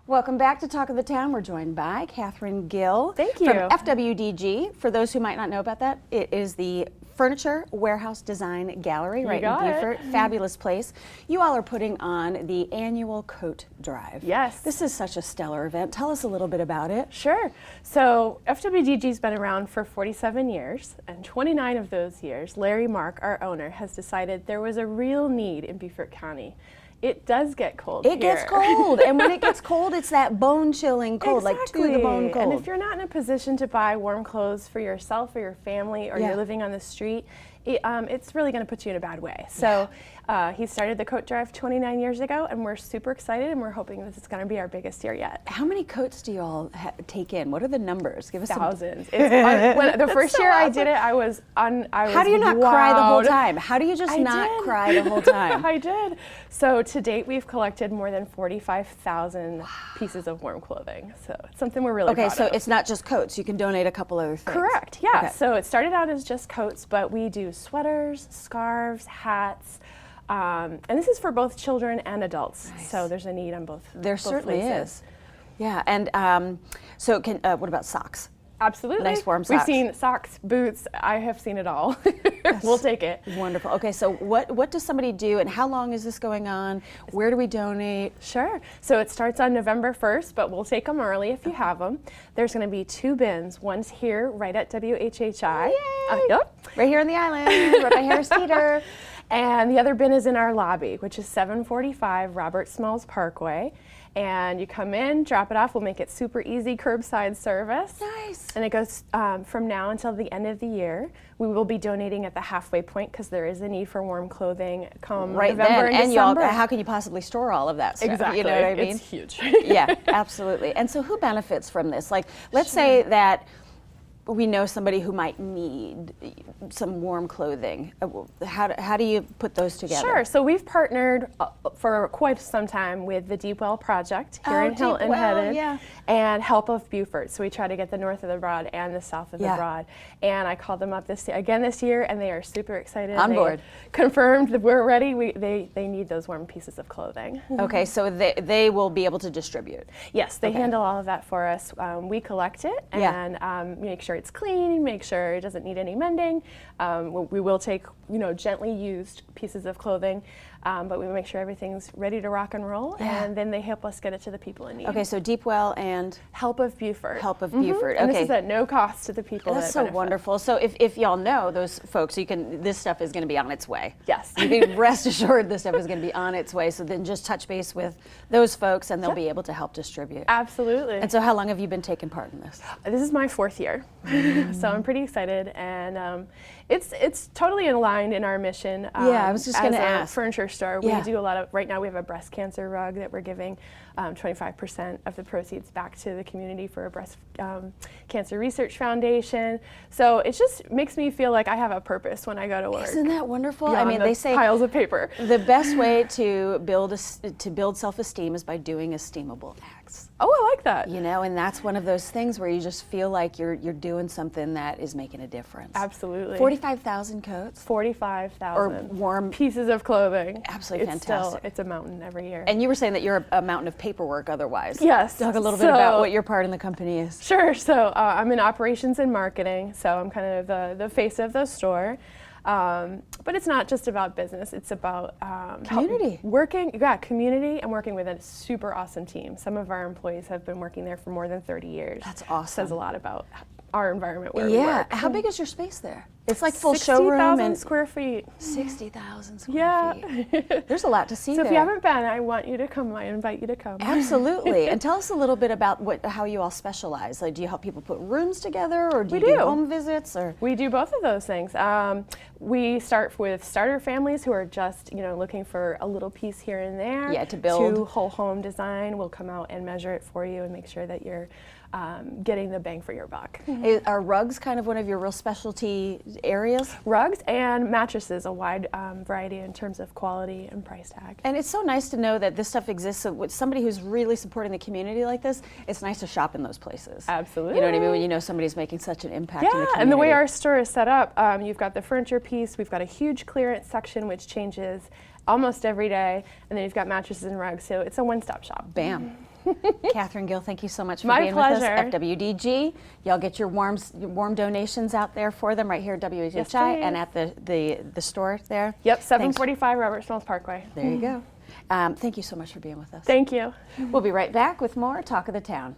Welcome back to Talk of the Town. We're joined by Catherine Gill. Thank you. From FWDG. For those who might not know about that, it is the Furniture Warehouse Design Gallery right in Beaufort. Fabulous place. You all are putting on the annual coat drive. Yes. This is such a stellar event. Tell us a little bit about it. Sure. So FWDG's been around for 47 years, and 29 of those years, Larry Mark, our owner, has decided there was a real need in Beaufort County. It does get cold It gets cold, and when it gets cold, it's that bone-chilling cold, exactly. like to the bone cold. And if you're not in a position to buy warm clothes for yourself or your family, or you're living on the street, it's really going to put you in a bad way. So he started the coat drive 29 years ago, and we're super excited, and we're hoping this is going to be our biggest year yet. How many coats do you all take in? What are the numbers? Give us thousands. When the first year I did it, I was How do you not cry the whole time? How do you just not cry the whole time? I did. So to date, we've collected more than 45,000 pieces of warm clothing. So it's something we're really proud of. Okay, so it's not just coats. You can donate a couple other things. Correct. Yeah. Okay. So it started out as just coats, but we do sweaters, scarves, hats. And this is for both children and adults. Nice. So there's a need on both. There certainly is. Yeah, and so what about socks? Absolutely. Nice warm socks. We've seen socks, boots. I have seen it all. We'll take it. Wonderful. Okay, so what does somebody do, and how long is this going on? Where do we donate? Sure. So it starts on November 1st, but we'll take them early if you have them. There's going to be 2 bins. One's here right at WHHI. Yep. Right here on the island, right by Harris Teeter. And the other bin is in our lobby, which is 745 Robert Smalls Parkway. And you come in, drop it off. We'll make it super easy, curbside service. Nice. And it goes from now until the end of the year. We will be donating at the halfway point because there is a need for warm clothing come November and December. How can you possibly store all of that stuff? Exactly. You know what I mean? It's huge. Yeah, absolutely. And so who benefits from this? Like, let's say that we know somebody who might need some warm clothing. How do you put those together? Sure. So we've partnered for quite some time with the Deep Well Project here in Hilton Head and Help of Beaufort. So we try to get the north of the Broad and the south of the Broad. And I called them up this year, and they are super excited. On board. Confirmed that we're ready. They need those warm pieces of clothing. Okay, so they will be able to distribute. Yes, they handle all of that for us. We collect it and make sure it's clean, make sure it doesn't need any mending. We will take, gently used pieces of clothing, but we make sure everything's ready to rock and roll, and then they help us get it to the people in need. Okay, so Deep Well and Help of Beaufort. Help of Beaufort. And this is at no cost to the people. That's so wonderful. So if y'all know those folks, this stuff is going to be on its way. Yes. You can rest assured this stuff is going to be on its way. So then just touch base with those folks, and they'll be able to help distribute. Absolutely. And so how long have you been taking part in this? This is my 4th year, so I'm pretty excited, and it's totally aligned in our mission. I was just going to ask. As a furniture store, we do a lot of. Right now, we have a breast cancer rug that we're giving 25% of the proceeds back to the community for a breast cancer research foundation. So it just makes me feel like I have a purpose when I go to work. Isn't that wonderful? I mean, they say piles of paper. The best way to build self-esteem is by doing esteemable acts. Oh, I like that. And that's one of those things where you just feel like you're doing something that is making a difference. Absolutely. 45,000 coats? 45,000. Or warm pieces of clothing. Absolutely fantastic. It's a mountain every year. And you were saying that you're a mountain of paperwork other's. Yes. Talk a little bit about what your part in the company is. Sure. So I'm in operations and marketing, so I'm kind of the face of the store. But it's not just about business, it's about community. Community, and working with a super awesome team. Some of our employees have been working there for more than 30 years. That's awesome. Says a lot about our environment where we work. How big is your space there? It's like full showroom. 60,000 square feet. 60,000 square feet. There's a lot to see there. So if you haven't been, I want you to come. I invite you to come. Absolutely. And tell us a little bit about how you all specialize. Like, do you help people put rooms together, or do you do home visits? Or we do both of those things. We start with starter families who are just looking for a little piece here and there. Yeah, to build. To whole home design. We'll come out and measure it for you and make sure that you're getting the bang for your buck. Are rugs kind of one of your real specialty areas? Rugs and mattresses, a wide variety in terms of quality and price tag. And it's so nice to know that this stuff exists. So with somebody who's really supporting the community like this, it's nice to shop in those places. Absolutely. You know what I mean? When you know somebody's making such an impact in the community. And the way our store is set up, you've got the furniture piece, we've got a huge clearance section which changes almost every day, and then you've got mattresses and rugs, so it's a one-stop shop. Bam. Catherine Gill, thank you so much for My being pleasure. with us. FWDG, y'all get your warm donations out there for them right here at WHHI Yes, and at the store there. Yep, 745 Robert Smalls Parkway. There you go. Thank you so much for being with us. Thank you. We'll be right back with more Talk of the Town.